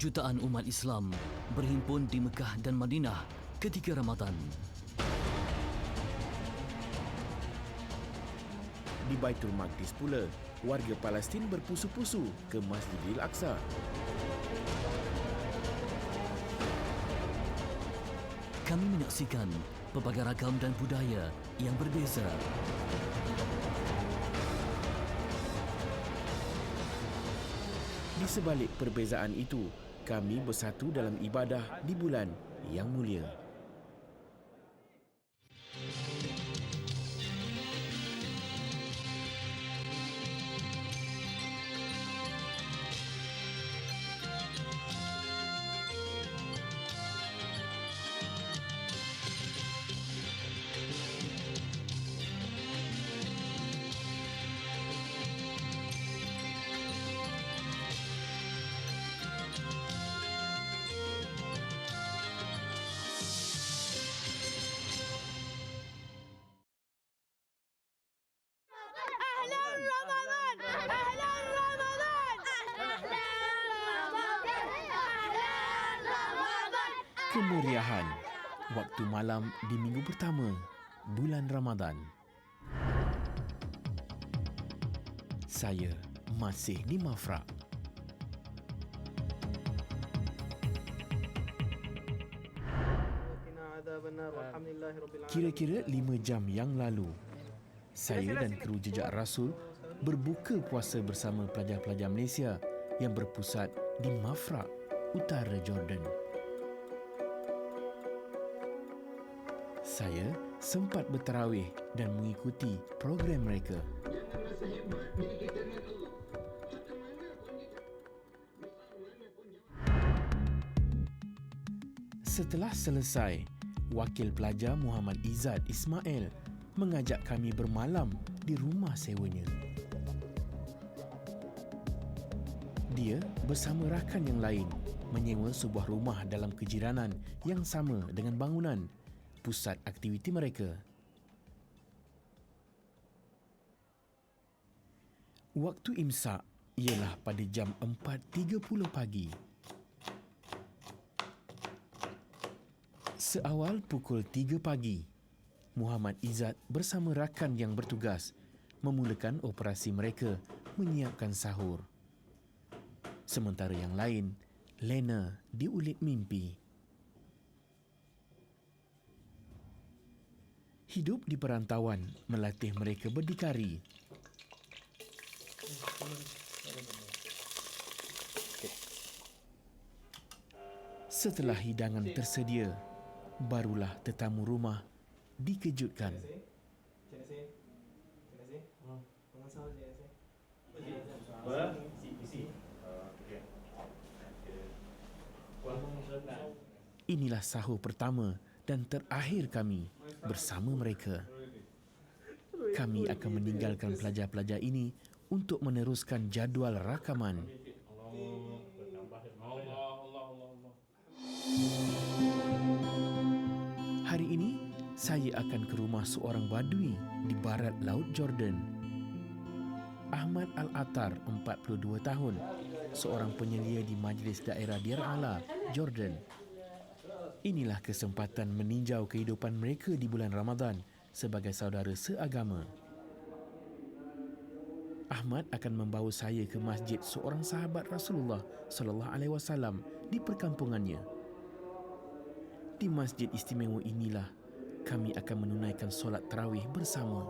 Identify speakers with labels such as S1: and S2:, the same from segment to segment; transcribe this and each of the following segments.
S1: Jutaan umat Islam berhimpun di Mekah dan Madinah ketika Ramadan.
S2: Di Baitul Maqdis pula, warga Palestin berpusu-pusu ke Masjidil Aqsa.
S1: Kami menyaksikan pelbagai ragam dan budaya yang berbeza.
S2: Di sebalik perbezaan itu, kami bersatu dalam ibadah di bulan yang mulia. Kemeriahan waktu malam di minggu pertama bulan Ramadan. Saya masih di Mafraq. Kira-kira 5 jam yang lalu, saya dan kru Jejak Rasul berbuka puasa bersama pelajar-pelajar Malaysia yang berpusat di Mafraq, utara Jordan. Saya sempat bertarawih dan mengikuti program mereka. Setelah selesai, wakil pelajar Muhammad Izzat Ismail mengajak kami bermalam di rumah sewanya. Dia bersama rakan yang lain menyewa sebuah rumah dalam kejiranan yang sama dengan bangunan pusat aktiviti mereka. Waktu imsak ialah pada jam 4.30 pagi. Seawal pukul 3 pagi, Muhammad Izzat bersama rakan yang bertugas memulakan operasi mereka menyiapkan sahur. Sementara yang lain lena diulit mimpi. Hidup di perantauan melatih mereka berdikari. Setelah hidangan tersedia, barulah tetamu rumah dikejutkan. Inilah sahur pertama dan terakhir kami bersama mereka. Kami akan meninggalkan pelajar-pelajar ini untuk meneruskan jadual rakaman. Hari ini, saya akan ke rumah seorang badui di barat laut Jordan. Ahmad Al-Attar, 42 tahun, seorang penyelia di Majlis Daerah Dir Ala, Jordan. Inilah kesempatan meninjau kehidupan mereka di bulan Ramadan sebagai saudara seagama. Ahmad akan membawa saya ke masjid seorang sahabat Rasulullah sallallahu alaihi wasallam di perkampungannya. Di masjid istimewa inilah kami akan menunaikan solat tarawih bersama.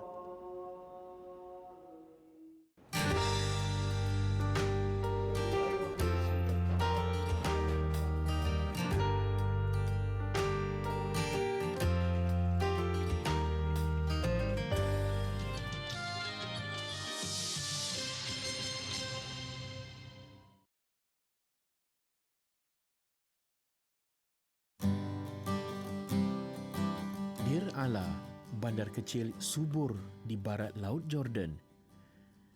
S2: Dir Ala, bandar kecil subur di barat laut Jordan,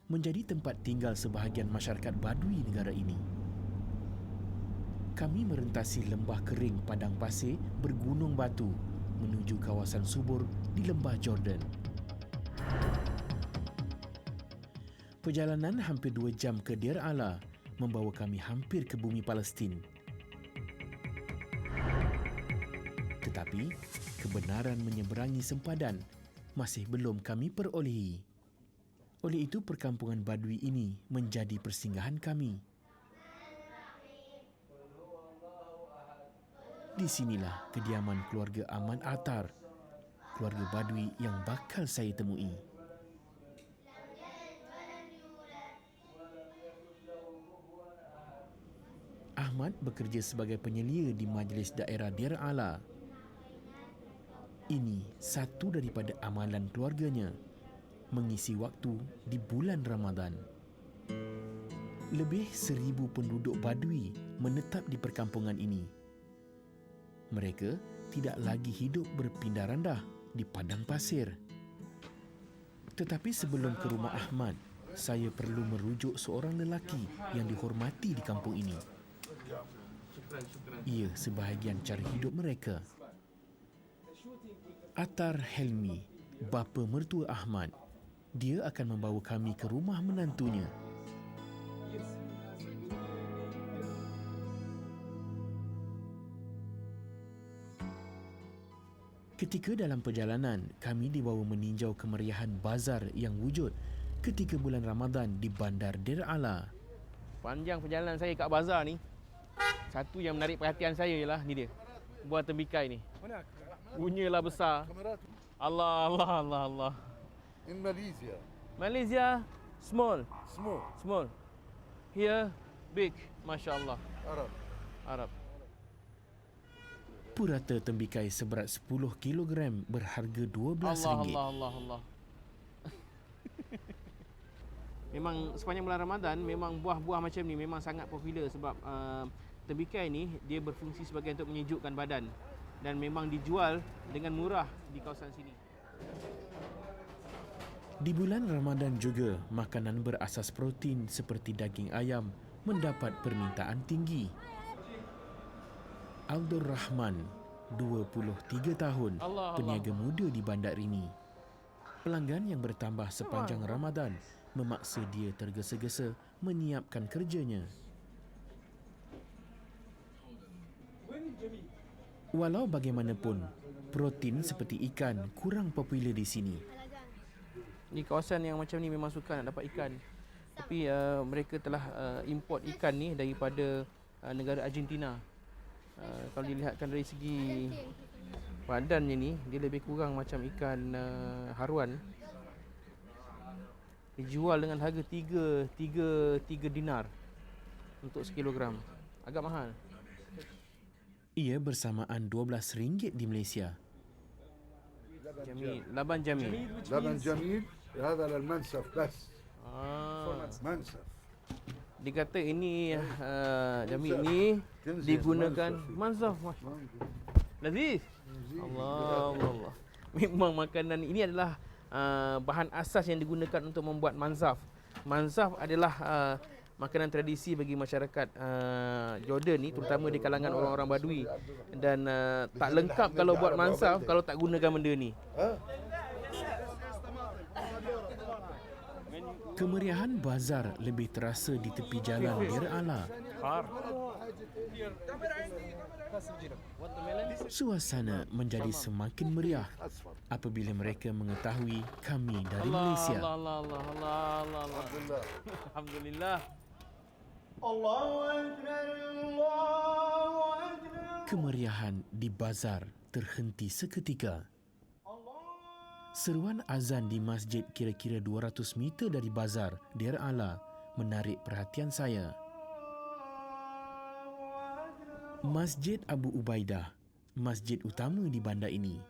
S2: menjadi tempat tinggal sebahagian masyarakat badui negara ini. Kami merentasi lembah kering padang pasir bergunung batu menuju kawasan subur di lembah Jordan. Perjalanan hampir 2 jam ke Dir Ala membawa kami hampir ke bumi Palestin Tetapi, kebenaran menyeberangi sempadan masih belum kami perolehi. Oleh itu, perkampungan Badui ini menjadi persinggahan kami. Di sinilah kediaman keluarga Ahmad Attar, keluarga Badui yang bakal saya temui. Ahmad bekerja sebagai penyelia di Majlis Daerah Dir Ala. Ini satu daripada amalan keluarganya, mengisi waktu di bulan Ramadan. Lebih 1,000 penduduk Badui menetap di perkampungan ini. Mereka tidak lagi hidup berpindah randah di padang pasir. Tetapi sebelum ke rumah Ahmad, saya perlu merujuk seorang lelaki yang dihormati di kampung ini. Ia sebahagian cara hidup mereka. Attar Helmi, bapa mertua Ahmad. Dia akan membawa kami ke rumah menantunya. Ketika dalam perjalanan, kami dibawa meninjau kemeriahan bazar yang wujud ketika bulan Ramadan di Bandar Dir Ala.
S3: Panjang perjalanan saya kat bazar ni, satu yang menarik perhatian saya ialah ni dia, buah tembikai ni. Bunyilah besar. Allah, Allah, Allah, Allah.
S4: In Malaysia,
S3: Malaysia, small.
S4: small,
S3: Here, big. Masya Allah. Arab.
S2: Purata tembikai seberat 10 kilogram berharga RM12.
S3: Allah. Memang sepanjang bulan Ramadan, memang buah-buah macam ni memang sangat popular sebab tembikai ni dia berfungsi sebagai untuk menyejukkan badan dan memang dijual dengan murah di kawasan sini.
S2: Di bulan Ramadan juga, makanan berasas protein seperti daging ayam mendapat permintaan tinggi. Aldur Rahman, 23 tahun, peniaga muda di bandar ini. Pelanggan yang bertambah sepanjang Ramadan memaksa dia tergesa-gesa menyiapkan kerjanya. Walau bagaimanapun, protein seperti ikan kurang popular di sini.
S3: Di kawasan yang macam ni memang suka nak dapat ikan. Tapi mereka telah import ikan ni daripada negara Argentina. Kalau dilihatkan dari segi badannya ni, dia lebih kurang macam ikan haruan. Dijual dengan harga 3 dinar untuk sekilogram. Agak mahal.
S2: Ia bersamaan RM12 di Malaysia.
S3: Laban Jamil.
S4: لبن جميل هذا للمنسف بس منسف.
S3: Dikata ini Jamil ni digunakan mansaf. Laziz. Allah. Memang makanan ini adalah bahan asas yang digunakan untuk membuat mansaf. Mansaf adalah makanan tradisi bagi masyarakat Jordan ni, terutama di kalangan orang-orang Badui. Dan tak lengkap kalau buat mansaf kalau tak gunakan benda ni.
S2: Kemeriahan bazar lebih terasa di tepi jalan Dir Ala. Suasana menjadi semakin meriah apabila mereka mengetahui kami dari Malaysia.
S3: Allah. Alhamdulillah.
S2: Kemeriahan di bazar terhenti seketika. Seruan azan di masjid kira-kira 200 meter dari bazar Dir Ala menarik perhatian saya. Masjid Abu Ubaidah, masjid utama di bandar ini.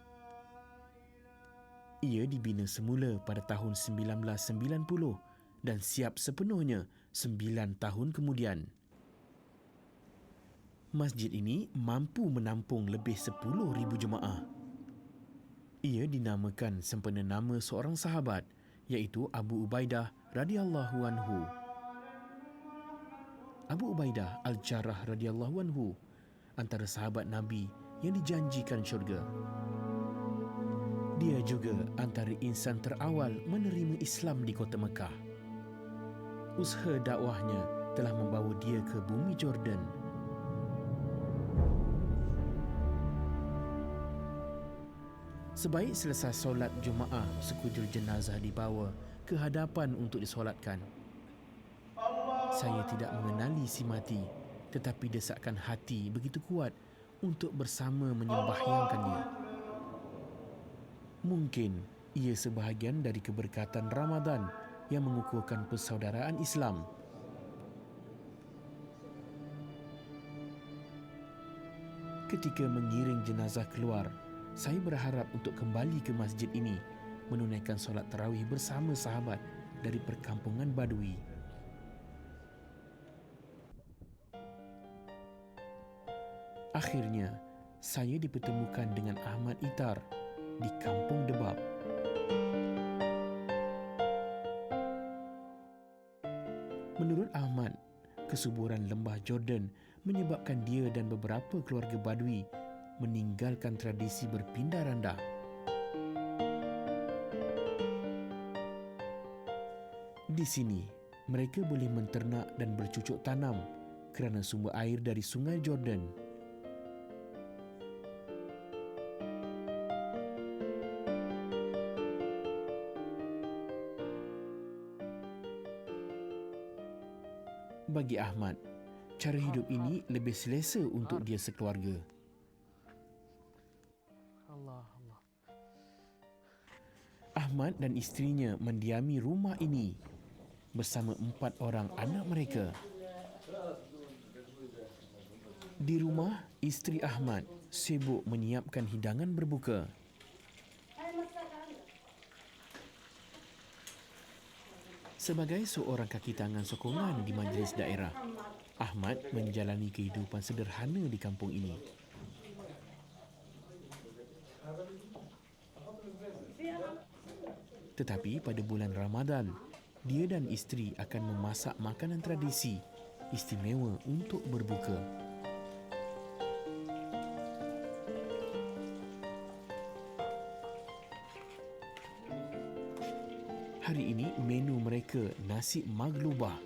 S2: Ia dibina semula pada tahun 1990 dan siap sepenuhnya 9 tahun kemudian. Masjid ini mampu menampung lebih 10,000 jemaah. Ia dinamakan sempena nama seorang sahabat, iaitu Abu Ubaidah radhiyallahu anhu. Abu Ubaidah Al-Jarrah radhiyallahu anhu antara sahabat Nabi yang dijanjikan syurga. Dia juga antara insan terawal menerima Islam di kota Mekah. Usaha dakwahnya telah membawa dia ke bumi Jordan. Sebaik selesai solat Jumaah, sekujur jenazah dibawa ke hadapan untuk disolatkan. Saya tidak mengenali si mati, tetapi desakan hati begitu kuat untuk bersama menyembahyangkannya. Mungkin ia sebahagian dari keberkatan Ramadan yang mengukuhkan persaudaraan Islam. Ketika mengiring jenazah keluar, saya berharap untuk kembali ke masjid ini menunaikan solat tarawih bersama sahabat dari perkampungan Badui. Akhirnya, saya dipertemukan dengan Ahmad Itar di Kampung Debab. Menurut Ahmad, kesuburan lembah Jordan menyebabkan dia dan beberapa keluarga Badui meninggalkan tradisi berpindah randah. Di sini, mereka boleh menternak dan bercucuk tanam kerana sumber air dari Sungai Jordan. Bagi Ahmad, cara hidup ini lebih selesa untuk dia sekeluarga. Ahmad dan isterinya mendiami rumah ini bersama 4 orang anak mereka. Di rumah, isteri Ahmad sibuk menyiapkan hidangan berbuka. Sebagai seorang kaki tangan sokongan di majlis daerah, Ahmad menjalani kehidupan sederhana di kampung ini. Tetapi pada bulan Ramadan, dia dan isteri akan memasak makanan tradisi istimewa untuk berbuka. Hari ini menu mereka nasi maglubah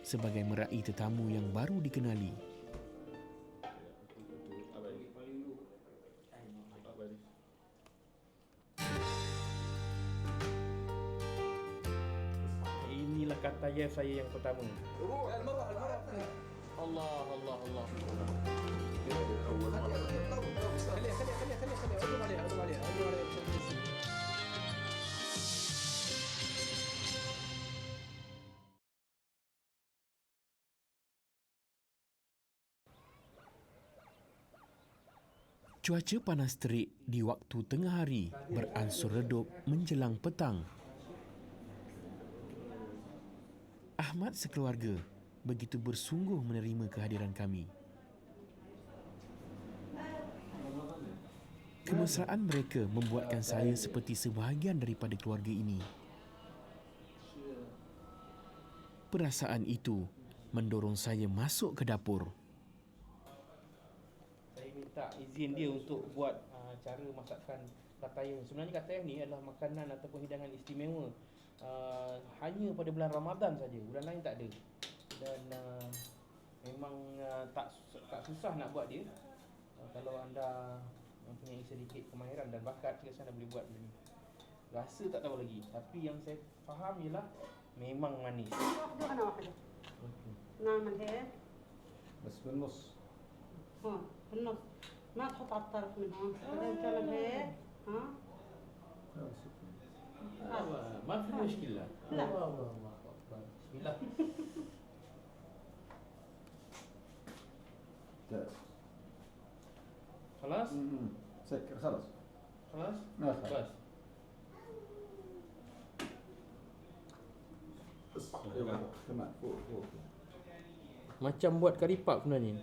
S2: sebagai merai tetamu yang baru dikenali.
S3: Inilah kata ya saya yang pertama. Allah.
S2: Cuaca panas terik di waktu tengah hari beransur redup menjelang petang. Ahmad sekeluarga begitu bersungguh menerima kehadiran kami. Kemesraan mereka membuatkan saya seperti sebahagian daripada keluarga ini. Perasaan itu mendorong saya masuk ke dapur.
S3: Minta izin dia untuk buat cara masakan katayef. Sebenarnya katayef ni adalah makanan ataupun hidangan istimewa hanya pada bulan Ramadan saja. Bulan lain tak ada. Dan memang tak susah nak buat dia. Kalau anda mempunyai sedikit kemahiran dan bakat, saya anda boleh buat benda ni. Rasa tak tahu lagi, tapi yang saya faham ialah memang manis.
S5: نعمل هيك
S6: بس بالنص
S5: هون بالنص ما تحط على الطرف من هون بعدين تعمل هيك ها
S3: ما في مشكلة.
S5: لا
S3: بسم الله. خلاص؟
S6: سكر خلاص
S3: خلاص؟
S6: ما خلاص
S3: بس.
S6: كمان فوق
S3: Macam buat kari pap sebenarnya.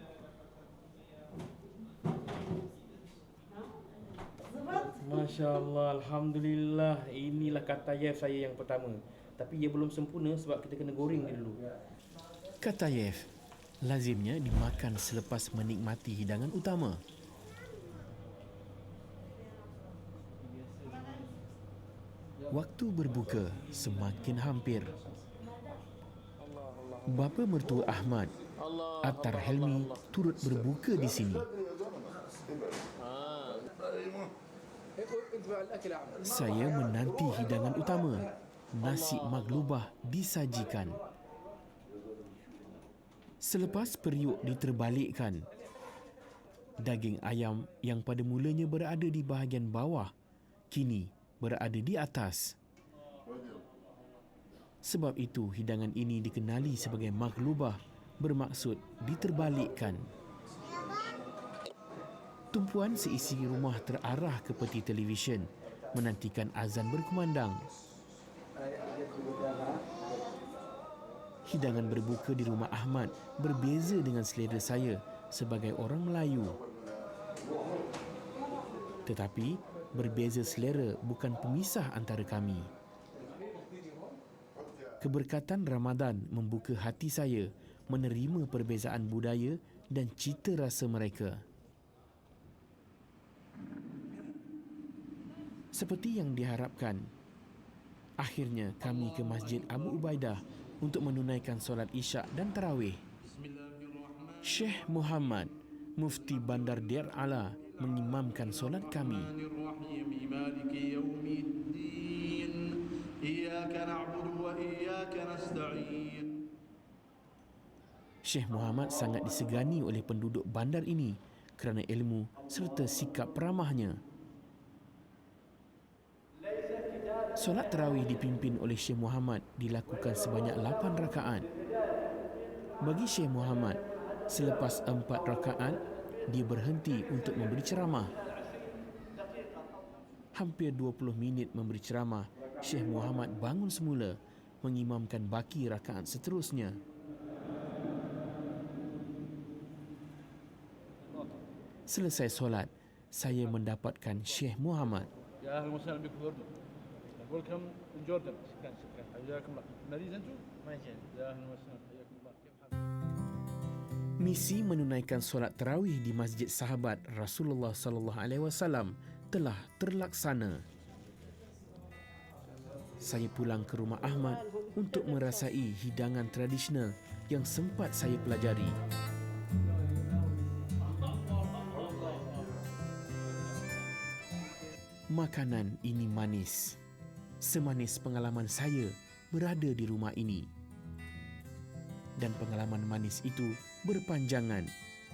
S3: Masya Allah, Alhamdulillah. Inilah katayef saya yang pertama. Tapi ia belum sempurna sebab kita kena goreng dia dulu.
S2: Katayef lazimnya dimakan selepas menikmati hidangan utama. Waktu berbuka semakin hampir. Bapa mertua Ahmad, Attar Helmi, turut berbuka di sini. Saya menanti hidangan utama. Nasi maglubah disajikan. Selepas periuk diterbalikkan, daging ayam yang pada mulanya berada di bahagian bawah kini berada di atas. Sebab itu hidangan ini dikenali sebagai maglubah, bermaksud diterbalikkan. Tumpuan seisi rumah terarah ke peti televisyen menantikan azan berkumandang. Hidangan berbuka di rumah Ahmad berbeza dengan selera saya sebagai orang Melayu. Tetapi berbeza selera bukan pemisah antara kami. Keberkatan Ramadan membuka hati saya menerima perbezaan budaya dan cita rasa mereka. Seperti yang diharapkan, akhirnya kami ke Masjid Abu Ubaidah untuk menunaikan solat Isyak dan Tarawih. Syekh Muhammad, Mufti Bandar Deir Ala, mengimamkan solat kami. Syekh Muhammad sangat disegani oleh penduduk bandar ini kerana ilmu serta sikap ramahnya. Solat tarawih dipimpin oleh Syekh Muhammad dilakukan sebanyak 8 rakaat. Bagi Syekh Muhammad, selepas 4 rakaat, dia berhenti untuk memberi ceramah. Hampir 20 minit memberi ceramah, Syekh Muhammad bangun semula mengimamkan baki rakaat seterusnya. Selesai solat, saya mendapatkan Syekh Muhammad.
S7: يا اهلا وسهلا بكم في الاردن. ويلكم جوردن. شكرا حياكم الله. ماليز انتم؟ ماليزيا. يا اهلا وسهلا حياكم الله. كيف حالكم؟
S2: Misi menunaikan solat tarawih di Masjid Sahabat Rasulullah sallallahu alaihi wasallam telah terlaksana. Saya pulang ke rumah Ahmad untuk merasai hidangan tradisional yang sempat saya pelajari. Makanan ini manis, semanis pengalaman saya berada di rumah ini. Dan pengalaman manis itu berpanjangan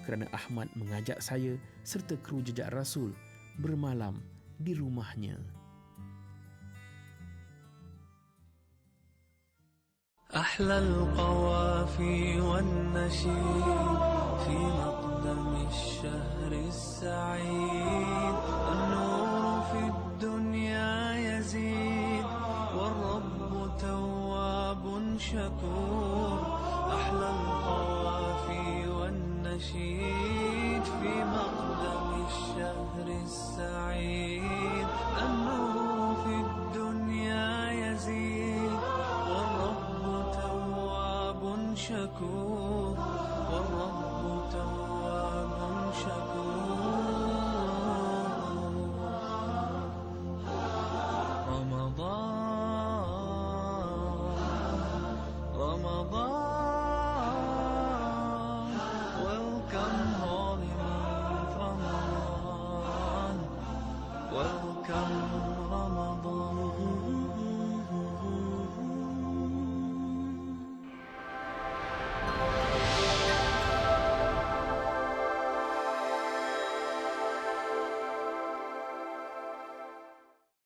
S2: kerana Ahmad mengajak saya serta kru Jejak Rasul bermalam di rumahnya.
S8: أحلى القوافي والنشيد في مقدم الشهر السعيد النور في الدنيا يزيد والرب تواب شكور أحلى القوافي والنشيد في مقدم الشهر السعيد النور في الدنيا يزيد والرب تواب شكور والرب تواب شكور رمضان welcome holy month Ramadan welcome